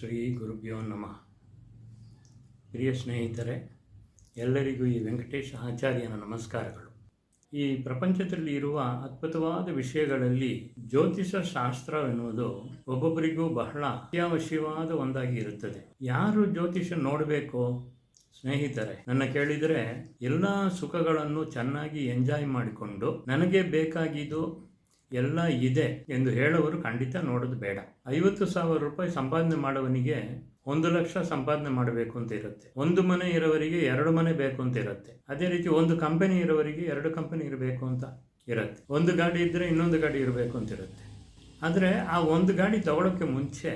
ಶ್ರೀ ಗುರುಭ್ಯೋ ನಮಃ. ಪ್ರಿಯ ಸ್ನೇಹಿತರೆ, ಎಲ್ಲರಿಗೂ ಈ ವೆಂಕಟೇಶ ಆಚಾರ್ಯನ ನಮಸ್ಕಾರಗಳು. ಈ ಪ್ರಪಂಚದಲ್ಲಿ ಇರುವ ಅದ್ಭುತವಾದ ವಿಷಯಗಳಲ್ಲಿ ಜ್ಯೋತಿಷ ಶಾಸ್ತ್ರ ಎನ್ನುವುದು ಒಬ್ಬೊಬ್ಬರಿಗೂ ಬಹಳ ಅತ್ಯವಶ್ಯವಾದ ಒಂದಾಗಿ ಇರುತ್ತದೆ. ಯಾರು ಜ್ಯೋತಿಷ ನೋಡಬೇಕು ಸ್ನೇಹಿತರೆ? ನನ್ನ ಕೇಳಿದರೆ ಎಲ್ಲ ಸುಖಗಳನ್ನು ಚೆನ್ನಾಗಿ ಎಂಜಾಯ್ ಮಾಡಿಕೊಂಡು ನನಗೆ ಬೇಕಾಗಿದ್ದು ಎಲ್ಲ ಇದೆ ಎಂದು ಹೇಳುವರು ಖಂಡಿತ ನೋಡೋದು ಬೇಡ. 50,000 ರೂಪಾಯಿ ಸಂಪಾದನೆ ಮಾಡುವವನಿಗೆ 1 ಲಕ್ಷ ಸಂಪಾದನೆ ಮಾಡಬೇಕು ಅಂತ ಇರುತ್ತೆ. ಒಂದು ಮನೆ ಇರೋವರಿಗೆ 2 ಮನೆ ಬೇಕು ಅಂತ ಇರುತ್ತೆ. ಅದೇ ರೀತಿ ಒಂದು ಕಂಪನಿ ಇರೋವರಿಗೆ 2 ಕಂಪನಿ ಇರಬೇಕು ಅಂತ ಇರುತ್ತೆ. ಒಂದು ಗಾಡಿ ಇದ್ದರೆ ಇನ್ನೊಂದು ಗಾಡಿ ಇರಬೇಕು ಅಂತ ಇರುತ್ತೆ. ಆದರೆ ಆ ಒಂದು ಗಾಡಿ ತಗೊಳ್ಳೋಕ್ಕೆ ಮುಂಚೆ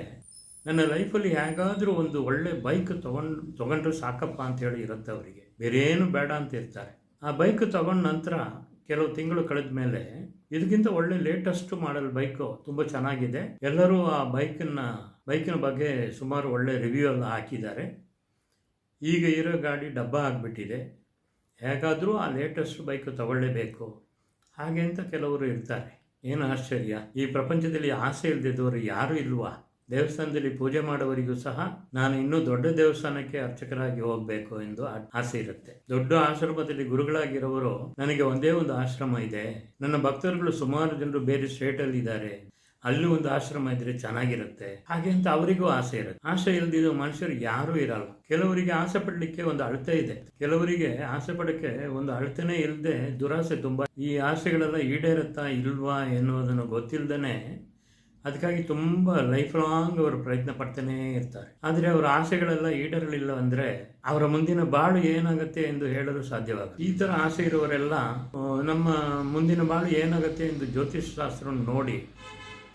ನನ್ನ ಲೈಫಲ್ಲಿ ಹೇಗಾದರೂ ಒಂದು ಒಳ್ಳೆ ಬೈಕ್ ತೊಗೊಂಡ್ರೆ ಸಾಕಪ್ಪ ಅಂತೇಳಿ ಇರುತ್ತೆ ಅವರಿಗೆ. ಬೇರೆ ಏನು ಬೇಡ ಅಂತ ಇರ್ತಾರೆ. ಆ ಬೈಕ್ ತಗೊಂಡ ನಂತರ ಕೆಲವು ತಿಂಗಳು ಕಳೆದ ಮೇಲೆ ಇದಕ್ಕಿಂತ ಒಳ್ಳೆ ಲೇಟೆಸ್ಟ್ ಮಾಡಲ್ ಬೈಕು ತುಂಬ ಚೆನ್ನಾಗಿದೆ, ಎಲ್ಲರೂ ಆ ಬೈಕಿನ ಬಗ್ಗೆ ಸುಮಾರು ಒಳ್ಳೆ ರಿವ್ಯೂ ಎಲ್ಲ ಹಾಕಿದ್ದಾರೆ, ಈಗ ಇರೋ ಗಾಡಿ ಡಬ್ಬ ಆಗಿಬಿಟ್ಟಿದೆ, ಹೇಗಾದರೂ ಆ ಲೇಟೆಸ್ಟ್ ಬೈಕ್ ತಗೊಳ್ಳೇಬೇಕು ಹಾಗೆ ಅಂತ ಕೆಲವರು ಇರ್ತಾರೆ. ಏನು ಆಶ್ಚರ್ಯ, ಈ ಪ್ರಪಂಚದಲ್ಲಿ ಆಸೆ ಇಲ್ಲದಿದ್ದವರು ಯಾರೂ ಇಲ್ವಾ? ದೇವಸ್ಥಾನದಲ್ಲಿ ಪೂಜೆ ಮಾಡುವವರಿಗೂ ಸಹ ನಾನು ಇನ್ನೂ ದೊಡ್ಡ ದೇವಸ್ಥಾನಕ್ಕೆ ಅರ್ಚಕರಾಗಿ ಹೋಗಬೇಕು ಎಂದು ಆಸೆ ಇರುತ್ತೆ. ದೊಡ್ಡ ಆಶ್ರಮದಲ್ಲಿ ಗುರುಗಳಾಗಿರೋರು ನನಗೆ ಒಂದೇ ಒಂದು ಆಶ್ರಮ ಇದೆ, ನನ್ನ ಭಕ್ತರುಗಳು ಸುಮಾರು ಜನರು ಬೇರೆ ಸ್ಟೇಟಲ್ಲಿ ಇದ್ದಾರೆ, ಅಲ್ಲಿ ಒಂದು ಆಶ್ರಮ ಇದ್ರೆ ಚೆನ್ನಾಗಿರುತ್ತೆ ಹಾಗೆ ಅಂತ ಅವರಿಗೂ ಆಸೆ ಇರುತ್ತೆ. ಆಸೆ ಇಲ್ದಿದ್ದು ಮನುಷ್ಯರು ಯಾರೂ ಇರಲ್ಲ. ಕೆಲವರಿಗೆ ಆಸೆ ಪಡಲಿಕ್ಕೆ ಒಂದು ಅಳತೆ ಇದೆ, ಕೆಲವರಿಗೆ ಆಸೆ ಪಡಕ್ಕೆ ಒಂದು ಅಳತೆನೇ ಇಲ್ಲದೆ ದುರಾಸೆ ತುಂಬ. ಈ ಆಸೆಗಳೆಲ್ಲ ಈಡೇರುತ್ತಾ ಇಲ್ವಾ ಎನ್ನುವುದನ್ನು ಗೊತ್ತಿಲ್ಲದೇ ಅದಕ್ಕಾಗಿ ತುಂಬ ಲೈಫ್ ಲಾಂಗ್ ಅವರು ಪ್ರಯತ್ನ ಪಡ್ತಾನೇ ಇರ್ತಾರೆ. ಆದರೆ ಅವರ ಆಸೆಗಳೆಲ್ಲ ಈಡೇರಲಿಲ್ಲ ಅಂದರೆ ಅವರ ಮುಂದಿನ ಬಾಳು ಏನಾಗುತ್ತೆ ಎಂದು ಹೇಳಲು ಸಾಧ್ಯವಾಗುತ್ತೆ. ಈ ಥರ ಆಸೆ ಇರುವವರೆಲ್ಲ ನಮ್ಮ ಮುಂದಿನ ಬಾಳು ಏನಾಗುತ್ತೆ ಎಂದು ಜ್ಯೋತಿಷ ಶಾಸ್ತ್ರವನ್ನು ನೋಡಿ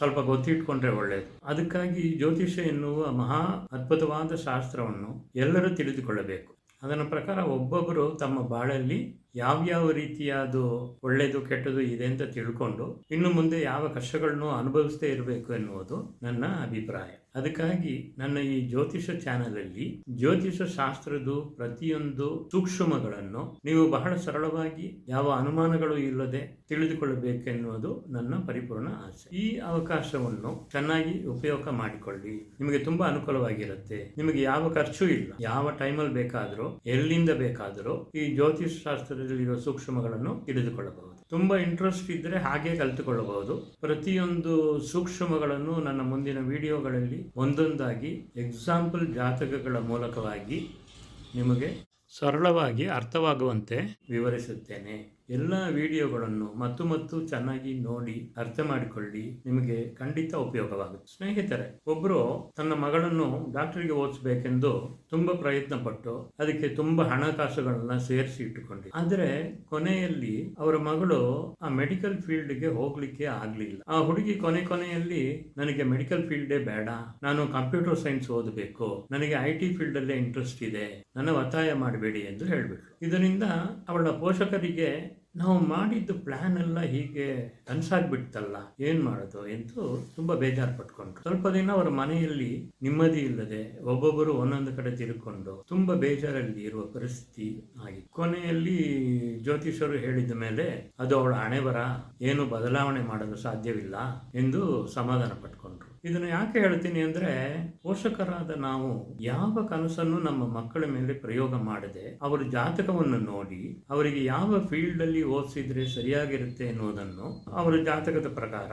ಸ್ವಲ್ಪ ಗೊತ್ತಿಟ್ಕೊಂಡ್ರೆ ಒಳ್ಳೆಯದು. ಅದಕ್ಕಾಗಿ ಜ್ಯೋತಿಷ ಎನ್ನುವ ಮಹಾ ಅದ್ಭುತವಾದ ಶಾಸ್ತ್ರವನ್ನು ಎಲ್ಲರೂ ತಿಳಿದುಕೊಳ್ಳಬೇಕು. ಅದರ ಪ್ರಕಾರ ಒಬ್ಬೊಬ್ಬರು ತಮ್ಮ ಬಾಳಲ್ಲಿ ಯಾವ್ಯಾವ ರೀತಿಯಾದ ಒಳ್ಳೆಯದು ಕೆಟ್ಟದು ಇದೆ ಅಂತ ತಿಳ್ಕೊಂಡು ಇನ್ನು ಮುಂದೆ ಯಾವ ಕಷ್ಟಗಳನ್ನು ಅನುಭವಿಸದೇ ಇರಬೇಕು ಎನ್ನುವುದು ನನ್ನ ಅಭಿಪ್ರಾಯ. ಅದಕ್ಕಾಗಿ ನನ್ನ ಈ ಜ್ಯೋತಿಷ ಚಾನಲಲ್ಲಿ ಜ್ಯೋತಿಷ ಶಾಸ್ತ್ರದ ಪ್ರತಿಯೊಂದು ಸೂಕ್ಷ್ಮಗಳನ್ನು ನೀವು ಬಹಳ ಸರಳವಾಗಿ ಯಾವ ಅನುಮಾನಗಳು ಇಲ್ಲದೆ ತಿಳಿದುಕೊಳ್ಳಬೇಕೆನ್ನುವುದು ನನ್ನ ಪರಿಪೂರ್ಣ ಆಸೆ. ಈ ಅವಕಾಶವನ್ನು ಚೆನ್ನಾಗಿ ಉಪಯೋಗ ಮಾಡಿಕೊಳ್ಳಿ, ನಿಮಗೆ ತುಂಬಾ ಅನುಕೂಲವಾಗಿರುತ್ತೆ. ನಿಮಗೆ ಯಾವ ಖರ್ಚು ಇಲ್ಲ, ಯಾವ ಟೈಮಲ್ಲಿ ಬೇಕಾದರೂ ಎಲ್ಲಿಂದ ಬೇಕಾದರೂ ಈ ಜ್ಯೋತಿಷ ಶಾಸ್ತ್ರದಲ್ಲಿರುವ ಸೂಕ್ಷ್ಮಗಳನ್ನು ತಿಳಿದುಕೊಳ್ಳಬಹುದು. ತುಂಬಾ ಇಂಟ್ರೆಸ್ಟ್ ಇದ್ದರೆ ಹಾಗೆ ಕಲಿತುಕೊಳ್ಳಬಹುದು. ಪ್ರತಿಯೊಂದು ಸೂಕ್ಷ್ಮಗಳನ್ನು ನನ್ನ ಮುಂದಿನ ವಿಡಿಯೋಗಳಲ್ಲಿ ಒಂದೊಂದಾಗಿ ಎಕ್ಸಾಂಪಲ್ ಜಾತಕಗಳ ಮೂಲಕವಾಗಿ ನಿಮಗೆ ಸರಳವಾಗಿ ಅರ್ಥವಾಗುವಂತೆ ವಿವರಿಸುತ್ತೇನೆ. ಎಲ್ಲ ವಿಡಿಯೋಗಳನ್ನು ಮತ್ತು ಚೆನ್ನಾಗಿ ನೋಡಿ ಅರ್ಥ ಮಾಡಿಕೊಳ್ಳಿ, ನಿಮಗೆ ಖಂಡಿತ ಉಪಯೋಗವಾಗುತ್ತೆ. ಸ್ನೇಹಿತರೆ, ಒಬ್ಬರು ತನ್ನ ಮಗಳನ್ನು ಡಾಕ್ಟರ್ಗೆ ಓದಿಸಬೇಕೆಂದು ತುಂಬ ಪ್ರಯತ್ನ ಪಟ್ಟು ಅದಕ್ಕೆ ತುಂಬ ಹಣಕಾಸುಗಳನ್ನ ಸೇರಿಸಿ ಇಟ್ಟುಕೊಂಡಿದ್ದರು. ಆದರೆ ಕೊನೆಯಲ್ಲಿ ಅವರ ಮಗಳು ಆ ಮೆಡಿಕಲ್ ಫೀಲ್ಡ್ಗೆ ಹೋಗ್ಲಿಕ್ಕೆ ಆಗ್ಲಿಲ್ಲ. ಆ ಹುಡುಗಿ ಕೊನೆಯಲ್ಲಿ ನನಗೆ ಮೆಡಿಕಲ್ ಫೀಲ್ಡೇ ಬೇಡ, ನಾನು ಕಂಪ್ಯೂಟರ್ ಸೈನ್ಸ್ ಓದಬೇಕು, ನನಗೆ IT ಫೀಲ್ಡ್ ಅಲ್ಲೇ ಇಂಟ್ರೆಸ್ಟ್ ಇದೆ, ನನ್ನ ಒತ್ತಾಯ ಮಾಡಬೇಡಿ ಎಂದು ಹೇಳಿಬಿಟ್ರು. ಇದರಿಂದ ಅವಳ ಪೋಷಕರಿಗೆ ನಾವು ಮಾಡಿದ್ದು ಪ್ಲಾನ್ ಎಲ್ಲ ಹೀಗೆ ಕನಸಾಗ್ಬಿಡ್ತಲ್ಲ, ಏನ್ ಮಾಡೋದು ಎಂದು ತುಂಬಾ ಬೇಜಾರು ಪಟ್ಕೊಂಡ್ರು. ಸ್ವಲ್ಪ ದಿನ ಅವರ ಮನೆಯಲ್ಲಿ ನೆಮ್ಮದಿ ಇಲ್ಲದೆ ಒಬ್ಬೊಬ್ಬರು ಒಂದೊಂದು ಕಡೆ ತಿರುಕೊಂಡು ತುಂಬಾ ಬೇಜಾರಲ್ಲಿ ಇರುವ ಪರಿಸ್ಥಿತಿ ಆಗಿತ್ತು. ಕೊನೆಯಲ್ಲಿ ಜ್ಯೋತಿಷರು ಹೇಳಿದ ಮೇಲೆ ಅದು ಅವಳ ಹಣೆ ಬರ, ಏನು ಬದಲಾವಣೆ ಮಾಡಲು ಸಾಧ್ಯವಿಲ್ಲ ಎಂದು ಸಮಾಧಾನ ಪಟ್ಕೊಂಡ್ರು. ಇದನ್ನು ಯಾಕೆ ಹೇಳ್ತೀನಿ ಅಂದ್ರೆ, ಪೋಷಕರಾದ ನಾವು ಯಾವ ಕನಸನ್ನು ನಮ್ಮ ಮಕ್ಕಳ ಮೇಲೆ ಪ್ರಯೋಗ ಮಾಡದೆ ಅವರ ಜಾತಕವನ್ನು ನೋಡಿ ಅವರಿಗೆ ಯಾವ ಫೀಲ್ಡ್ ಅಲ್ಲಿ ಓದಿಸಿದ್ರೆ ಸರಿಯಾಗಿರುತ್ತೆ ಎನ್ನುವುದನ್ನು ಅವರ ಜಾತಕದ ಪ್ರಕಾರ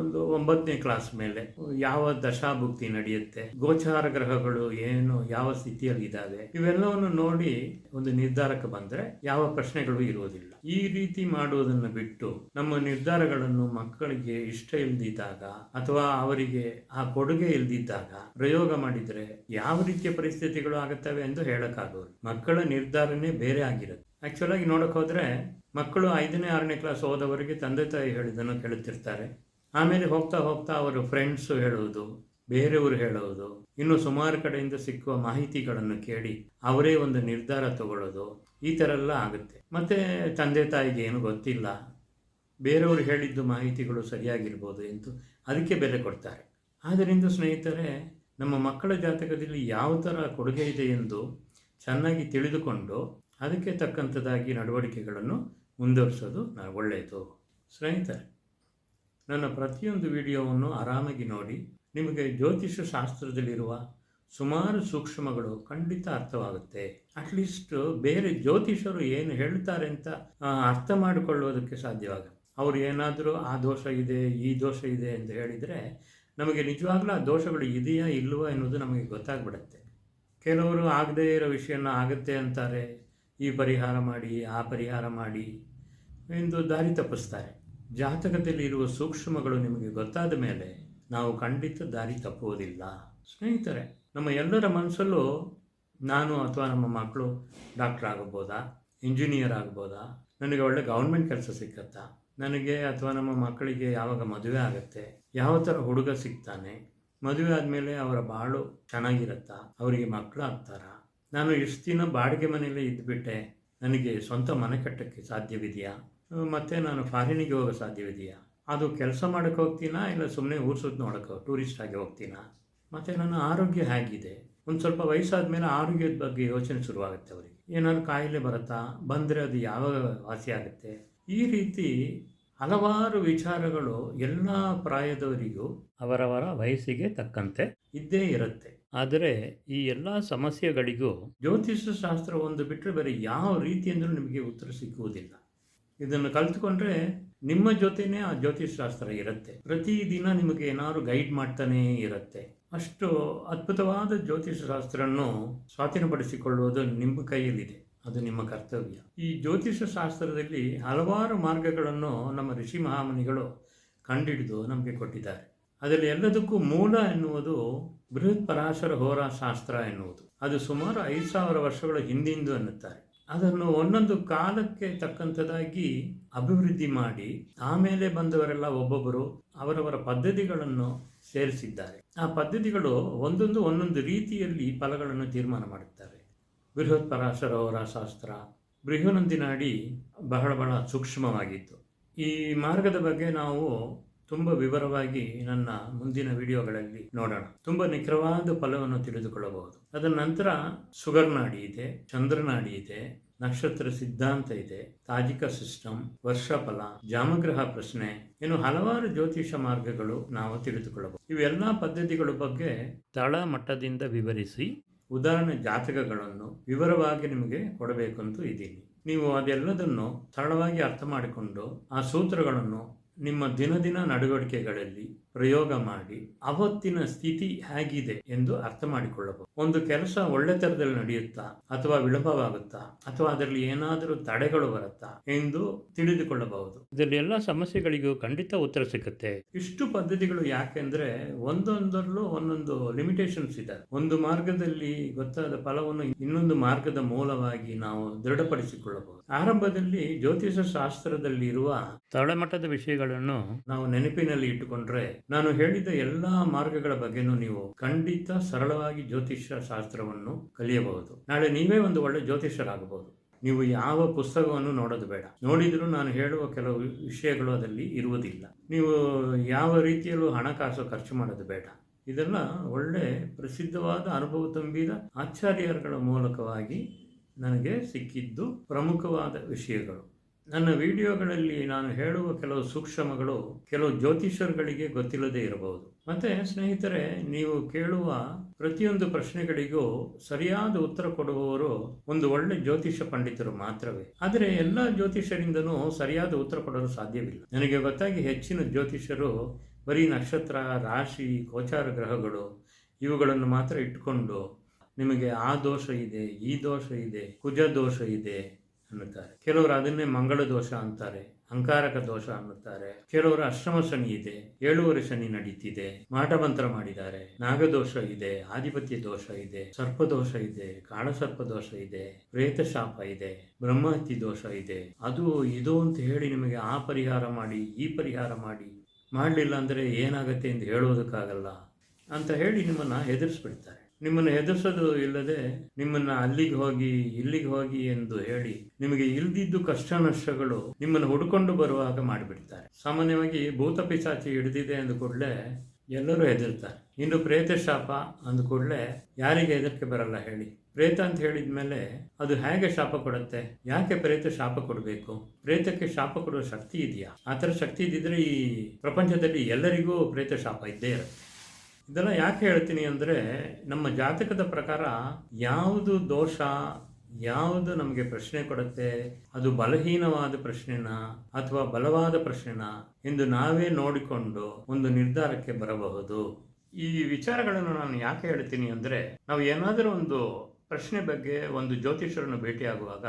ಒಂದು 9ನೇ ಕ್ಲಾಸ್ ಮೇಲೆ ಯಾವ ದಶಾಭುಕ್ತಿ ನಡೆಯುತ್ತೆ, ಗೋಚಾರ ಗ್ರಹಗಳು ಏನು ಯಾವ ಸ್ಥಿತಿಯಲ್ಲಿ ಇದ್ದಾವೆ, ಇವೆಲ್ಲವನ್ನು ನೋಡಿ ಒಂದು ನಿರ್ಧಾರಕ್ಕೆ ಬಂದ್ರೆ ಯಾವ ಪ್ರಶ್ನೆಗಳು ಇರುವುದಿಲ್ಲ. ಈ ರೀತಿ ಮಾಡುವುದನ್ನು ಬಿಟ್ಟು ನಮ್ಮ ನಿರ್ಧಾರಗಳನ್ನು ಮಕ್ಕಳಿಗೆ ಇಷ್ಟ ಇಲ್ದಿದ್ದಾಗ ಅಥವಾ ಅವರಿಗೆ ಆ ಕೊಡುಗೆ ಇಲ್ದಿದ್ದಾಗ ಪ್ರಯೋಗ ಮಾಡಿದ್ರೆ ಯಾವ ರೀತಿಯ ಪರಿಸ್ಥಿತಿಗಳು ಆಗುತ್ತವೆ ಎಂದು ಹೇಳಕ್ಕಾಗೋದು. ಮಕ್ಕಳ ನಿರ್ಧಾರನೇ ಬೇರೆ ಆಗಿರುತ್ತೆ. ಆಕ್ಚುಲ್ ಆಗಿ ನೋಡಕ್ ಹೋದ್ರೆ ಮಕ್ಕಳು 5ನೇ 6ನೇ ಕ್ಲಾಸ್ ಹೋದವರೆಗೆ ತಂದೆ ತಾಯಿ ಹೇಳಿದ್ದನ್ನು ಕೇಳುತ್ತಿರ್ತಾರೆ. ಆಮೇಲೆ ಹೋಗ್ತಾ ಅವರು ಫ್ರೆಂಡ್ಸ್ ಹೇಳುವುದು, ಬೇರೆಯವರು ಹೇಳುವುದು, ಇನ್ನು ಸುಮಾರು ಕಡೆಯಿಂದ ಸಿಕ್ಕುವ ಮಾಹಿತಿಗಳನ್ನು ಕೇಳಿ ಅವರೇ ಒಂದು ನಿರ್ಧಾರ ತಗೊಳ್ಳೋದು, ಈ ಥರ ಎಲ್ಲ ಆಗುತ್ತೆ. ಮತ್ತೆ ತಂದೆ ತಾಯಿಗೆ ಏನು ಗೊತ್ತಿಲ್ಲ, ಬೇರೆಯವರು ಹೇಳಿದ್ದು ಮಾಹಿತಿಗಳು ಸರಿಯಾಗಿರ್ಬೋದು ಎಂದು ಅದಕ್ಕೆ ಬೆಲೆ ಕೊಡ್ತಾರೆ. ಆದ್ದರಿಂದ ಸ್ನೇಹಿತರೆ, ನಮ್ಮ ಮಕ್ಕಳ ಜಾತಕದಲ್ಲಿ ಯಾವ ಥರ ಕೊಡುಗೆ ಇದೆ ಎಂದು ಚೆನ್ನಾಗಿ ತಿಳಿದುಕೊಂಡು ಅದಕ್ಕೆ ತಕ್ಕಂಥದ್ದಾಗಿ ನಡವಳಿಕೆಗಳನ್ನು ಮುಂದುವರಿಸೋದು ಒಳ್ಳೆಯದು. ಸ್ನೇಹಿತರೆ, ನನ್ನ ಪ್ರತಿಯೊಂದು ವಿಡಿಯೋವನ್ನು ಆರಾಮಾಗಿ ನೋಡಿ, ನಿಮಗೆ ಜ್ಯೋತಿಷ ಶಾಸ್ತ್ರದಲ್ಲಿರುವ ಸುಮಾರು ಸೂಕ್ಷ್ಮಗಳು ಖಂಡಿತ ಅರ್ಥವಾಗುತ್ತೆ. ಅಟ್ಲೀಸ್ಟ್ ಬೇರೆ ಜ್ಯೋತಿಷರು ಏನು ಹೇಳ್ತಾರೆ ಅಂತ ಅರ್ಥ ಮಾಡಿಕೊಳ್ಳುವುದಕ್ಕೆ ಸಾಧ್ಯವಾಗುತ್ತೆ. ಅವರು ಏನಾದರೂ ಆ ದೋಷ ಇದೆ, ಈ ದೋಷ ಇದೆ ಅಂತ ಹೇಳಿದರೆ ನಮಗೆ ನಿಜವಾಗ್ಲೂ ಆ ದೋಷಗಳು ಇದೆಯಾ ಇಲ್ಲವಾ ಎನ್ನುವುದು ನಮಗೆ ಗೊತ್ತಾಗ್ಬಿಡುತ್ತೆ. ಕೆಲವರು ಆಗದೇ ಇರೋ ವಿಷಯನ ಆಗುತ್ತೆ ಅಂತಾರೆ, ಈ ಪರಿಹಾರ ಮಾಡಿ, ಆ ಪರಿಹಾರ ಮಾಡಿ ಎಂದು ದಾರಿ ತಪ್ಪಿಸ್ತಾರೆ. ಜಾತಕದಲ್ಲಿ ಇರುವ ಸೂಕ್ಷ್ಮಗಳು ನಿಮಗೆ ಗೊತ್ತಾದ ಮೇಲೆ ನಾವು ಖಂಡಿತ ದಾರಿ ತಪ್ಪುವುದಿಲ್ಲ. ಸ್ನೇಹಿತರೆ, ನಮ್ಮ ಎಲ್ಲರ ಮನಸ್ಸಲ್ಲೂ ನಾನು ಅಥವಾ ನಮ್ಮ ಮಕ್ಕಳು ಡಾಕ್ಟರ್ ಆಗಬೋದಾ, ಇಂಜಿನಿಯರ್ ಆಗ್ಬೋದಾ, ನನಗೆ ಒಳ್ಳೆ ಗೌರ್ಮೆಂಟ್ ಕೆಲಸ ಸಿಕ್ಕತ್ತಾ, ನನಗೆ ಅಥವಾ ನಮ್ಮ ಮಕ್ಕಳಿಗೆ ಯಾವಾಗ ಮದುವೆ ಆಗುತ್ತೆ, ಯಾವ ಥರ ಹುಡುಗ ಸಿಗ್ತಾನೆ, ಮದುವೆ ಆದಮೇಲೆ ಅವರ ಬಾಳು ಚೆನ್ನಾಗಿರುತ್ತಾ, ಅವರಿಗೆ ಮಕ್ಕಳು ಆಗ್ತಾರಾ, ನಾನು ಇಷ್ಟು ದಿನ ಬಾಡಿಗೆ ಮನೆಯಲ್ಲೇ ಇದ್ದುಬಿಟ್ಟೆ, ನನಗೆ ಸ್ವಂತ ಮನೆ ಕಟ್ಟೋಕ್ಕೆ ಸಾಧ್ಯವಿದೆಯಾ, ಮತ್ತು ನಾನು ಫಾರಿನಿಗೆ ಹೋಗೋ ಸಾಧ್ಯವಿದೆಯಾ, ಅದು ಕೆಲಸ ಮಾಡೋಕ್ಕೆ ಹೋಗ್ತೀನಾ ಇಲ್ಲ ಸುಮ್ಮನೆ ಊರು ಸುತ್ತ ನೋಡೋಕ್ಕೆ ಟೂರಿಸ್ಟ್ ಆಗಿ ಹೋಗ್ತೀನಾ, ಮತ್ತು ನನ್ನ ಆರೋಗ್ಯ ಹೇಗಿದೆ. ಒಂದು ಸ್ವಲ್ಪ ವಯಸ್ಸಾದ ಮೇಲೆ ಆರೋಗ್ಯದ ಬಗ್ಗೆ ಯೋಚನೆ ಶುರುವಾಗುತ್ತೆ. ಅವರಿಗೆ ಏನಾದ್ರು ಕಾಯಿಲೆ ಬರುತ್ತಾ, ಬಂದರೆ ಅದು ಯಾವಾಗ ವಾಸಿ ಆಗುತ್ತೆ. ಈ ರೀತಿ ಹಲವಾರು ವಿಚಾರಗಳು ಎಲ್ಲ ಪ್ರಾಯದವರಿಗೂ ಅವರವರ ವಯಸ್ಸಿಗೆ ತಕ್ಕಂತೆ ಇದ್ದೇ ಇರುತ್ತೆ. ಆದರೆ ಈ ಎಲ್ಲ ಸಮಸ್ಯೆಗಳಿಗೂ ಜ್ಯೋತಿಷ ಶಾಸ್ತ್ರ ಒಂದು ಬಿಟ್ಟರೆ ಬೇರೆ ಯಾವ ರೀತಿಯಿಂದಲೂ ನಿಮಗೆ ಉತ್ತರ ಸಿಕ್ಕುವುದಿಲ್ಲ. ಇದನ್ನು ಕಲಿತುಕೊಂಡ್ರೆ ನಿಮ್ಮ ಜೊತೆನೇ ಆ ಜ್ಯೋತಿಷ ಶಾಸ್ತ್ರ ಇರುತ್ತೆ. ಪ್ರತಿದಿನ ನಿಮಗೆ ಏನಾದ್ರು ಗೈಡ್ ಮಾಡ್ತಾನೇ ಇರುತ್ತೆ. ಅಷ್ಟು ಅದ್ಭುತವಾದ ಜ್ಯೋತಿಷ ಶಾಸ್ತ್ರವನ್ನು ಸ್ವಾಧೀನಪಡಿಸಿಕೊಳ್ಳುವುದು ನಿಮ್ಮ ಕೈಯಲ್ಲಿದೆ. ಅದು ನಿಮ್ಮ ಕರ್ತವ್ಯ. ಈ ಜ್ಯೋತಿಷ ಶಾಸ್ತ್ರದಲ್ಲಿ ಹಲವಾರು ಮಾರ್ಗಗಳನ್ನು ನಮ್ಮ ಋಷಿ ಮಹಾಮುನಿಗಳು ಕಂಡುಹಿಡಿದು ನಮಗೆ ಕೊಟ್ಟಿದ್ದಾರೆ. ಅದರಲ್ಲಿ ಎಲ್ಲದಕ್ಕೂ ಮೂಲ ಎನ್ನುವುದು ಬೃಹತ್ ಪರಾಶರ ಹೋರಾ ಶಾಸ್ತ್ರ ಎನ್ನುವುದು. ಅದು ಸುಮಾರು 5000 ವರ್ಷಗಳ ಹಿಂದಿಂದು ಅನ್ನುತ್ತಾರೆ. ಅದನ್ನು ಒಂದೊಂದು ಕಾಲಕ್ಕೆ ತಕ್ಕಂಥದ್ದಾಗಿ ಅಭಿವೃದ್ಧಿ ಮಾಡಿ ಆಮೇಲೆ ಬಂದವರೆಲ್ಲ ಒಬ್ಬೊಬ್ಬರು ಅವರವರ ಪದ್ಧತಿಗಳನ್ನು ಸೇರಿಸಿದ್ದಾರೆ. ಆ ಪದ್ಧತಿಗಳು ಒಂದೊಂದು ರೀತಿಯಲ್ಲಿ ಫಲಗಳನ್ನು ತೀರ್ಮಾನ ಮಾಡುತ್ತವೆ. ಬೃಹತ್ ಪರಾಶರ ಹೋರಾ ಶಾಸ್ತ್ರ, ಬೃಹನಂದಿನಾಡಿ ಬಹಳ ಸೂಕ್ಷ್ಮವಾಗಿತ್ತು. ಈ ಮಾರ್ಗದ ಬಗ್ಗೆ ನಾವು ತುಂಬ ವಿವರವಾಗಿ ನನ್ನ ಮುಂದಿನ ವಿಡಿಯೋಗಳಲ್ಲಿ ನೋಡೋಣ. ತುಂಬ ನಿಖರವಾದ ಫಲವನ್ನು ತಿಳಿದುಕೊಳ್ಳಬಹುದು. ಅದರ ನಂತರ ಸುಗರ್ ನಾಡಿ ಇದೆ, ಚಂದ್ರನಾಡಿ ಇದೆ, ನಕ್ಷತ್ರ ಸಿದ್ಧಾಂತ ಇದೆ, ತಾಜಿಕ ಸಿಸ್ಟಮ್, ವರ್ಷಫಲ, ಜಾಮಗ್ರಹ ಪ್ರಶ್ನೆ, ಇನ್ನು ಹಲವಾರು ಜ್ಯೋತಿಷ ಮಾರ್ಗಗಳು ನಾವು ತಿಳಿದುಕೊಳ್ಳಬಹುದು. ಇವೆಲ್ಲ ಪದ್ಧತಿಗಳ ಬಗ್ಗೆ ತಳ ಮಟ್ಟದಿಂದ ವಿವರಿಸಿ ಉದಾಹರಣೆ ಜಾತಕಗಳನ್ನು ವಿವರವಾಗಿ ನಿಮಗೆ ಕೊಡಬೇಕಂತೂ ಇದ್ದೀನಿ. ನೀವು ಅದೆಲ್ಲದನ್ನು ಸರಳವಾಗಿ ಅರ್ಥ ಮಾಡಿಕೊಂಡು ಆ ಸೂತ್ರಗಳನ್ನು ನಿಮ್ಮ ದಿನದಿನ ನಡವಳಿಕೆಗಳಲ್ಲಿ ಪ್ರಯೋಗ ಮಾಡಿ ಅವತ್ತಿನ ಸ್ಥಿತಿ ಹೇಗಿದೆ ಎಂದು ಅರ್ಥ ಮಾಡಿಕೊಳ್ಳಬಹುದು. ಒಂದು ಕೆಲಸ ಒಳ್ಳೆ ತರದಲ್ಲಿ ನಡೆಯುತ್ತಾ ಅಥವಾ ವಿಳಂಬವಾಗುತ್ತಾ ಅಥವಾ ಅದರಲ್ಲಿ ಏನಾದರೂ ತಡೆಗಳು ಬರುತ್ತಾ ಎಂದು ತಿಳಿದುಕೊಳ್ಳಬಹುದು. ಇದರಲ್ಲಿ ಎಲ್ಲ ಸಮಸ್ಯೆಗಳಿಗೂ ಖಂಡಿತ ಉತ್ತರ ಸಿಗುತ್ತೆ. ಇಷ್ಟು ಪದ್ಧತಿಗಳು ಯಾಕೆಂದ್ರೆ ಒಂದೊಂದರಲ್ಲೂ ಒಂದೊಂದು ಲಿಮಿಟೇಷನ್ಸ್ ಇದೆ. ಒಂದು ಮಾರ್ಗದಲ್ಲಿ ಗೊತ್ತಾದ ಫಲವನ್ನು ಇನ್ನೊಂದು ಮಾರ್ಗದ ಮೂಲವಾಗಿ ನಾವು ದೃಢಪಡಿಸಿಕೊಳ್ಳಬಹುದು. ಆರಂಭದಲ್ಲಿ ಜ್ಯೋತಿಷ ಶಾಸ್ತ್ರದಲ್ಲಿ ಇರುವ ತಳಮಟ್ಟದ ವಿಷಯಗಳನ್ನು ನಾವು ನೆನಪಿನಲ್ಲಿ ಇಟ್ಟುಕೊಂಡ್ರೆ ನಾನು ಹೇಳಿದ ಎಲ್ಲಾ ಮಾರ್ಗಗಳ ಬಗ್ಗೆನೂ ನೀವು ಖಂಡಿತ ಸರಳವಾಗಿ ಜ್ಯೋತಿಷ ಶಾಸ್ತ್ರವನ್ನು ಕಲಿಯಬಹುದು. ನಾಳೆ ನೀವೇ ಒಂದು ಒಳ್ಳೆ ಜ್ಯೋತಿಷರಾಗಬಹುದು. ನೀವು ಯಾವ ಪುಸ್ತಕವನ್ನು ನೋಡೋದು ಬೇಡ. ನೋಡಿದರೂ ನಾನು ಹೇಳುವ ಕೆಲವು ವಿಷಯಗಳು ಅದರಲ್ಲಿ ಇರುವುದಿಲ್ಲ. ನೀವು ಯಾವ ರೀತಿಯಲ್ಲೂ ಹಣಕಾಸು ಖರ್ಚು ಮಾಡೋದು ಬೇಡ. ಇದೆಲ್ಲ ಒಳ್ಳೆ ಪ್ರಸಿದ್ಧವಾದ ಅನುಭವ ತುಂಬಿದ ಆಚಾರ್ಯರುಗಳ ಮೂಲಕವಾಗಿ ನನಗೆ ಸಿಕ್ಕಿದ್ದು ಪ್ರಮುಖವಾದ ವಿಷಯಗಳು. ನನ್ನ ವಿಡಿಯೋಗಳಲ್ಲಿ ನಾನು ಹೇಳುವ ಕೆಲವು ಸೂಕ್ಷ್ಮಗಳು ಕೆಲವು ಜ್ಯೋತಿಷರುಗಳಿಗೆ ಗೊತ್ತಿಲ್ಲದೆ ಇರಬಹುದು. ಮತ್ತೆ ಸ್ನೇಹಿತರೆ, ನೀವು ಕೇಳುವ ಪ್ರತಿಯೊಂದು ಪ್ರಶ್ನೆಗಳಿಗೂ ಸರಿಯಾದ ಉತ್ತರ ಕೊಡುವವರು ಒಂದು ಒಳ್ಳೆ ಜ್ಯೋತಿಷ ಪಂಡಿತರು ಮಾತ್ರವೇ. ಆದರೆ ಎಲ್ಲ ಜ್ಯೋತಿಷರಿಂದನೂ ಸರಿಯಾದ ಉತ್ತರ ಕೊಡಲು ಸಾಧ್ಯವಿಲ್ಲ. ನನಗೆ ಗೊತ್ತಾಗಿ ಹೆಚ್ಚಿನ ಜ್ಯೋತಿಷರು ಬರೀ ನಕ್ಷತ್ರ, ರಾಶಿ, ಗೋಚಾರ ಗ್ರಹಗಳು ಇವುಗಳನ್ನು ಮಾತ್ರ ಇಟ್ಟುಕೊಂಡು ನಿಮಗೆ ಆ ದೋಷ ಇದೆ, ಈ ದೋಷ ಇದೆ, ಕುಜ ದೋಷ ಇದೆ ಅನ್ನುತ್ತಾರೆ. ಕೆಲವರು ಅದನ್ನೇ ಮಂಗಳ ದೋಷ ಅಂತಾರೆ, ಅಂಕಾರಕ ದೋಷ ಅನ್ನುತ್ತಾರೆ. ಕೆಲವರು ಅಷ್ಟಮ ಶನಿ ಇದೆ, 7 ಶನಿ ನಡೀತಿದೆ, ಮಾಟಮಂತ್ರ ಮಾಡಿದ್ದಾರೆ, ನಾಗದೋಷ ಇದೆ, ಆಧಿಪತ್ಯ ದೋಷ ಇದೆ, ಸರ್ಪದೋಷ ಇದೆ, ಕಾಳಸರ್ಪ ದೋಷ ಇದೆ, ಪ್ರೇತ ಶಾಪ ಇದೆ, ಬ್ರಹ್ಮಹತ್ಯೆ ದೋಷ ಇದೆ, ಅದು ಇದು ಅಂತ ಹೇಳಿ ನಿಮಗೆ ಆ ಪರಿಹಾರ ಮಾಡಿ, ಈ ಪರಿಹಾರ ಮಾಡಿ, ಮಾಡಲಿಲ್ಲ ಅಂದರೆ ಏನಾಗುತ್ತೆ ಎಂದು ಹೇಳುವುದಕ್ಕಾಗಲ್ಲ ಅಂತ ಹೇಳಿ ನಿಮ್ಮನ್ನು ಹೆದರಿಸ್ಬಿಡ್ತಾರೆ. ನಿಮ್ಮನ್ನು ಹೆದರಿಸೋದು ಇಲ್ಲದೆ ನಿಮ್ಮನ್ನು ಅಲ್ಲಿಗೆ ಹೋಗಿ ಇಲ್ಲಿಗೆ ಹೋಗಿ ಎಂದು ಹೇಳಿ ನಿಮಗೆ ಇಲ್ದಿದ್ದು ಕಷ್ಟ ನಷ್ಟಗಳು ನಿಮ್ಮನ್ನು ಹುಡುಕೊಂಡು ಬರುವಾಗ ಮಾಡಿಬಿಡ್ತಾರೆ. ಸಾಮಾನ್ಯವಾಗಿ ಭೂತ ಪಿಶಾಚಿ ಹಿಡಿದಿದೆ ಅಂದ ಕೂಡಲೇ ಎಲ್ಲರೂ ಹೆದರ್ತಾರೆ. ಇನ್ನು ಪ್ರೇತ ಶಾಪ ಅಂದ ಕೂಡಲೇ ಯಾರಿಗೆ ಹೆದರಿಕೆ ಬರಲ್ಲ ಹೇಳಿ? ಪ್ರೇತ ಅಂತ ಹೇಳಿದ ಮೇಲೆ ಅದು ಹೇಗೆ ಶಾಪ ಕೊಡುತ್ತೆ? ಯಾಕೆ ಪ್ರೇತ ಶಾಪ ಕೊಡಬೇಕು? ಪ್ರೇತಕ್ಕೆ ಶಾಪ ಕೊಡುವ ಶಕ್ತಿ ಇದೆಯಾ? ಆ ಥರ ಶಕ್ತಿ ಇದ್ದಿದ್ರೆ ಈ ಪ್ರಪಂಚದಲ್ಲಿ ಎಲ್ಲರಿಗೂ ಪ್ರೇತ ಶಾಪ ಇದ್ದೇ ಇರುತ್ತೆ. ಇದೆಲ್ಲ ಯಾಕೆ ಹೇಳ್ತೀನಿ ಅಂದರೆ, ನಮ್ಮ ಜಾತಕದ ಪ್ರಕಾರ ಯಾವುದು ದೋಷ, ಯಾವುದು ನಮಗೆ ಪ್ರಶ್ನೆ ಕೊಡುತ್ತೆ, ಅದು ಬಲಹೀನವಾದ ಪ್ರಶ್ನೆನ ಅಥವಾ ಬಲವಾದ ಪ್ರಶ್ನೆನ ಎಂದು ನಾವೇ ನೋಡಿಕೊಂಡು ಒಂದು ನಿರ್ಧಾರಕ್ಕೆ ಬರಬಹುದು. ಈ ವಿಚಾರಗಳನ್ನು ನಾನು ಯಾಕೆ ಹೇಳ್ತೀನಿ ಅಂದರೆ, ನಾವು ಏನಾದರೂ ಒಂದು ಪ್ರಶ್ನೆ ಬಗ್ಗೆ ಒಂದು ಜ್ಯೋತಿಷರನ್ನು ಭೇಟಿಯಾಗುವಾಗ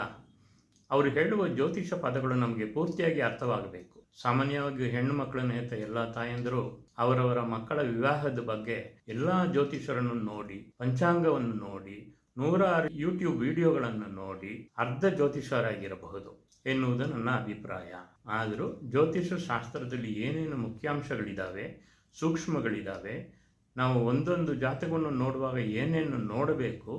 ಅವರು ಹೇಳುವ ಜ್ಯೋತಿಷ ಪದಗಳು ನಮಗೆ ಪೂರ್ತಿಯಾಗಿ ಅರ್ಥವಾಗಬೇಕು. ಸಾಮಾನ್ಯವಾಗಿ ಹೆಣ್ಣು ಮಕ್ಕಳನ್ನು ಹೆತ್ತ ಎಲ್ಲ ತಾಯಂದಿರು ಅವರವರ ಮಕ್ಕಳ ವಿವಾಹದ ಬಗ್ಗೆ ಎಲ್ಲ ಜ್ಯೋತಿಷರನ್ನು ನೋಡಿ, ಪಂಚಾಂಗವನ್ನು ನೋಡಿ, 106 ಯೂಟ್ಯೂಬ್ ವಿಡಿಯೋಗಳನ್ನು ನೋಡಿ ಅರ್ಧ ಜ್ಯೋತಿಷರಾಗಿರಬಹುದು ಎನ್ನುವುದು ನನ್ನ ಅಭಿಪ್ರಾಯ. ಆದರೂ ಜ್ಯೋತಿಷ ಶಾಸ್ತ್ರದಲ್ಲಿ ಏನೇನು ಮುಖ್ಯಾಂಶಗಳಿದ್ದಾವೆ, ಸೂಕ್ಷ್ಮಗಳಿದ್ದಾವೆ, ನಾವು ಒಂದೊಂದು ಜಾತಕವನ್ನು ನೋಡುವಾಗ ಏನೇನು ನೋಡಬೇಕು,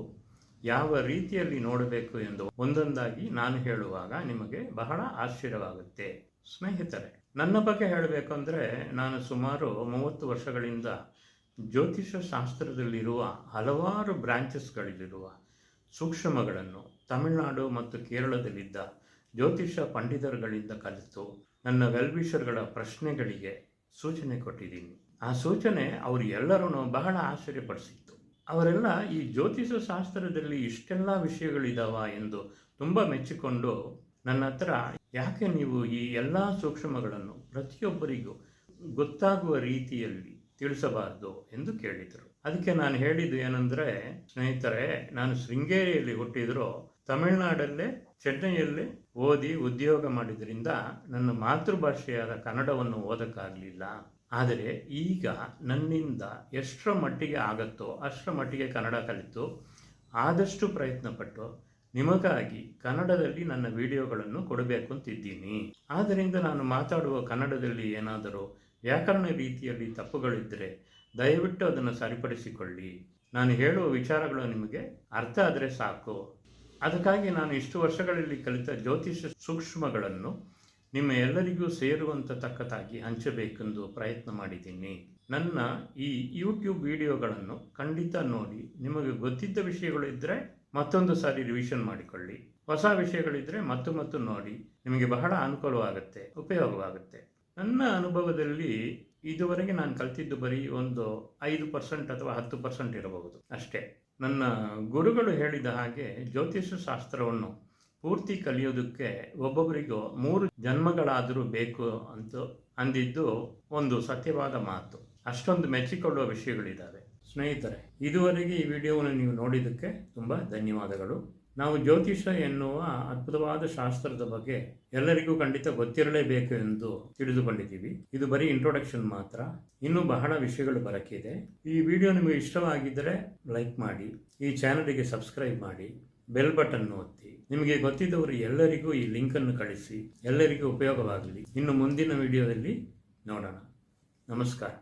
ಯಾವ ರೀತಿಯಲ್ಲಿ ನೋಡಬೇಕು ಎಂದು ಒಂದೊಂದಾಗಿ ನಾನು ಹೇಳುವಾಗ ನಿಮಗೆ ಬಹಳ ಆಶ್ಚರ್ಯವಾಗುತ್ತೆ. ಸ್ನೇಹಿತರೆ, ನನ್ನ ಬಗ್ಗೆ ಹೇಳಬೇಕು ಅಂದರೆ, ನಾನು ಸುಮಾರು 30 ವರ್ಷಗಳಿಂದ ಜ್ಯೋತಿಷ ಶಾಸ್ತ್ರದಲ್ಲಿರುವ ಹಲವಾರು ಬ್ರಾಂಚಸ್ಗಳಲ್ಲಿರುವ ಸೂಕ್ಷ್ಮಗಳನ್ನು ತಮಿಳುನಾಡು ಮತ್ತು ಕೇರಳದಲ್ಲಿದ್ದ ಜ್ಯೋತಿಷ ಪಂಡಿತರುಗಳಿಂದ ಕಲಿತು ನನ್ನ ವೆಲ್ವಿಷರ್ಗಳ ಪ್ರಶ್ನೆಗಳಿಗೆ ಸೂಚನೆ ಕೊಟ್ಟಿದ್ದೀನಿ. ಆ ಸೂಚನೆ ಅವರು ಎಲ್ಲರೂ ಬಹಳ ಆಶ್ಚರ್ಯಪಡಿಸಿತ್ತು. ಅವರೆಲ್ಲ ಈ ಜ್ಯೋತಿಷ ಶಾಸ್ತ್ರದಲ್ಲಿ ಇಷ್ಟೆಲ್ಲ ವಿಷಯಗಳಿದಾವ ಎಂದು ತುಂಬ ಮೆಚ್ಚಿಕೊಂಡು ನನ್ನ ಹತ್ರ, ಯಾಕೆ ನೀವು ಈ ಎಲ್ಲ ಸೂಕ್ಷ್ಮಗಳನ್ನು ಪ್ರತಿಯೊಬ್ಬರಿಗೂ ಗೊತ್ತಾಗುವ ರೀತಿಯಲ್ಲಿ ತಿಳಿಸಬಾರದು ಎಂದು ಕೇಳಿದರು. ಅದಕ್ಕೆ ನಾನು ಹೇಳಿದ್ದು ಏನಂದರೆ, ಸ್ನೇಹಿತರೆ, ನಾನು ಶೃಂಗೇರಿಯಲ್ಲಿ ಹುಟ್ಟಿದರೂ ತಮಿಳುನಾಡಲ್ಲೇ ಚೆನ್ನೈಯಲ್ಲೇ ಓದಿ ಉದ್ಯೋಗ ಮಾಡಿದ್ರಿಂದ ನನ್ನ ಮಾತೃಭಾಷೆಯಾದ ಕನ್ನಡವನ್ನು ಓದಕ್ಕಾಗಲಿಲ್ಲ. ಆದರೆ ಈಗ ನನ್ನಿಂದ ಎಷ್ಟರ ಮಟ್ಟಿಗೆ ಆಗುತ್ತೋ ಅಷ್ಟರ ಮಟ್ಟಿಗೆ ಕನ್ನಡ ಕಲಿತು ಆದಷ್ಟು ಪ್ರಯತ್ನಪಟ್ಟು ನಿಮಗಾಗಿ ಕನ್ನಡದಲ್ಲಿ ನನ್ನ ವಿಡಿಯೋಗಳನ್ನು ಕೊಡಬೇಕು ಅಂತಿದ್ದೀನಿ. ಆದ್ದರಿಂದ ನಾನು ಮಾತಾಡುವ ಕನ್ನಡದಲ್ಲಿ ಏನಾದರೂ ವ್ಯಾಕರಣ ರೀತಿಯಲ್ಲಿ ತಪ್ಪುಗಳಿದ್ದರೆ ದಯವಿಟ್ಟು ಅದನ್ನು ಸರಿಪಡಿಸಿಕೊಳ್ಳಿ. ನಾನು ಹೇಳುವ ವಿಚಾರಗಳು ನಿಮಗೆ ಅರ್ಥ ಆದರೆ ಸಾಕು. ಅದಕ್ಕಾಗಿ ನಾನು ಇಷ್ಟು ವರ್ಷಗಳಲ್ಲಿ ಕಲಿತ ಜ್ಯೋತಿಷ ಸೂಕ್ಷ್ಮಗಳನ್ನು ನಿಮ್ಮ ಎಲ್ಲರಿಗೂ ಸೇರುವಂಥ ತಕ್ಕತಾಗಿ ಹಂಚಬೇಕೆಂದು ಪ್ರಯತ್ನ ಮಾಡಿದ್ದೀನಿ. ನನ್ನ ಈ ಯೂಟ್ಯೂಬ್ ವಿಡಿಯೋಗಳನ್ನು ಖಂಡಿತ ನೋಡಿ, ನಿಮಗೆ ಗೊತ್ತಿದ್ದ ವಿಷಯಗಳು ಇದ್ದರೆ ಮತ್ತೊಂದು ಸಾರಿ ರಿವಿಷನ್ ಮಾಡಿಕೊಳ್ಳಿ, ಹೊಸ ವಿಷಯಗಳಿದ್ದರೆ ಮತ್ತು ನೋಡಿ, ನಿಮಗೆ ಬಹಳ ಅನುಕೂಲವಾಗುತ್ತೆ, ಉಪಯೋಗವಾಗುತ್ತೆ. ನನ್ನ ಅನುಭವದಲ್ಲಿ ಇದುವರೆಗೆ ನಾನು ಕಲಿತಿದ್ದು ಬರೀ ಒಂದು 5% ಅಥವಾ 10% ಇರಬಹುದು ಅಷ್ಟೇ. ನನ್ನ ಗುರುಗಳು ಹೇಳಿದ ಹಾಗೆ ಜ್ಯೋತಿಷ ಶಾಸ್ತ್ರವನ್ನು ಪೂರ್ತಿ ಕಲಿಯೋದಕ್ಕೆ ಒಬ್ಬೊಬ್ಬರಿಗೂ 3 ಜನ್ಮಗಳಾದರೂ ಬೇಕು ಅಂತ ಅಂದಿದ್ದು ಒಂದು ಸತ್ಯವಾದ ಮಾತು. ಅಷ್ಟೊಂದು ಮೆಚ್ಚಿಕೊಳ್ಳುವ ವಿಷಯಗಳಿದ್ದಾವೆ. ಸ್ನೇಹಿತರೆ, ಇದುವರೆಗೆ ಈ ವಿಡಿಯೋವನ್ನು ನೀವು ನೋಡಿದ್ದಕ್ಕೆ ತುಂಬ ಧನ್ಯವಾದಗಳು. ನಾವು ಜ್ಯೋತಿಷ ಎನ್ನುವ ಅದ್ಭುತವಾದ ಶಾಸ್ತ್ರದ ಬಗ್ಗೆ ಎಲ್ಲರಿಗೂ ಖಂಡಿತ ಗೊತ್ತಿರಲೇಬೇಕು ಎಂದು ತಿಳಿದುಕೊಂಡಿದ್ದೀವಿ. ಇದು ಬರೀ ಇಂಟ್ರೊಡಕ್ಷನ್ ಮಾತ್ರ, ಇನ್ನೂ ಬಹಳ ವಿಷಯಗಳು ಬರಕ್ಕಿದೆ. ಈ ವಿಡಿಯೋ ನಿಮಗೆ ಇಷ್ಟವಾಗಿದ್ದರೆ ಲೈಕ್ ಮಾಡಿ, ಈ ಚಾನಲ್ಗೆ ಸಬ್ಸ್ಕ್ರೈಬ್ ಮಾಡಿ, ಬೆಲ್ ಬಟನ್ ಒತ್ತಿ, ನಿಮಗೆ ಗೊತ್ತಿದ್ದವರು ಎಲ್ಲರಿಗೂ ಈ ಲಿಂಕನ್ನು ಕಳಿಸಿ, ಎಲ್ಲರಿಗೂ ಉಪಯೋಗವಾಗಲಿ. ಇನ್ನು ಮುಂದಿನ ವಿಡಿಯೋದಲ್ಲಿ ನೋಡೋಣ. ನಮಸ್ಕಾರ.